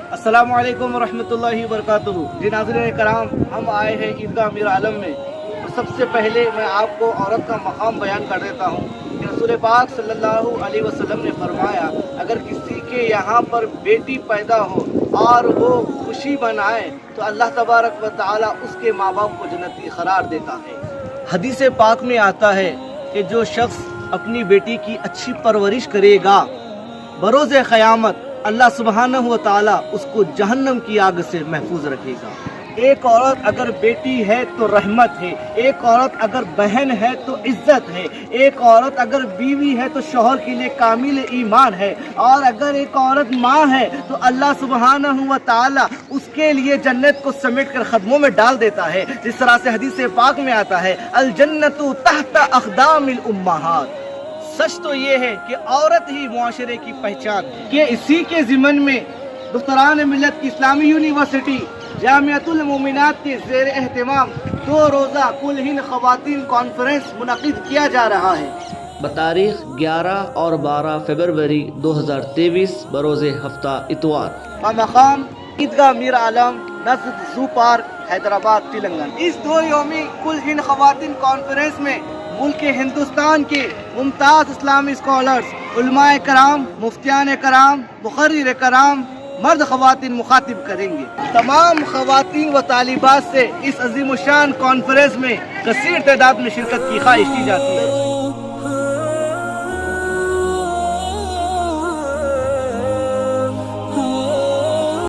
अस्सलाम वालेकुम रहमतुल्लाहि व बरकातुहू। जी नाज़रीन कराम, हम आए हैं ईदगाह मीर आलम में। और सबसे पहले मैं आपको औरत का मकाम बयान कर देता हूँ कि रसूल पाक सल्लल्लाहु अलैहि वसल्लम ने फरमाया, अगर किसी के यहाँ पर बेटी पैदा हो और वो खुशी बनाए तो अल्लाह तबारक व तआला उसके माँ बाप को जन्नती करार देता है। हदीस पाक में आता है कि जो शख्स अपनी बेटी की अच्छी परवरिश करेगा, बरोज़े क़यामत अल्लाह सुब्हानहू व तआला उसको जहन्नम की आग से महफूज रखेगा। एक औरत अगर बेटी है तो रहमत है, एक औरत अगर बहन है तो इज्जत है, एक औरत अगर बीवी है तो शौहर के लिए कामिल ईमान है, और अगर एक औरत माँ है तो अल्लाह सुब्हानहू व तआला उसके लिए जन्नत को समेट कर कदमों में डाल देता है। जिस तरह से हदीस पाक में आता है, अल जन्नतु तहत अक़दामिल उम्महात। सच तो ये है कि औरत ही मुआशरे की पहचान है। कि इसी के ज़िमन में दुख्तरान मिल्लत की इस्लामी यूनिवर्सिटी जामियातुल मोमिनात के ज़ेर एहतमाम 2 रोज़ा कुल हिंद ख़वातीन कॉन्फ्रेंस मुनक़िद किया जा रहा है बतारीख 11 और 12 फरवरी 2023 बरोज़े हफ्ता इतवार। मकाम ईदगाह मीर आलम नज़द ज़ू पार्क हैदराबाद तेलंगाना। इस 2 योमी कुल हिंद ख़वातीन कॉन्फ्रेंस में मुल्क हिंदुस्तान के मुमताज़ इस्लामी स्कॉलर्स, उलमाए कराम, मुफ्तियान कराम, मुक़र्रिर कराम, मर्द ख़वातीन मुखातिब करेंगे। तमाम ख़वातीन व तालिबात से इस अज़ीमुशान कॉन्फ्रेंस में कसीर तादाद में शिरकत की ख्वाहिश की जाती है।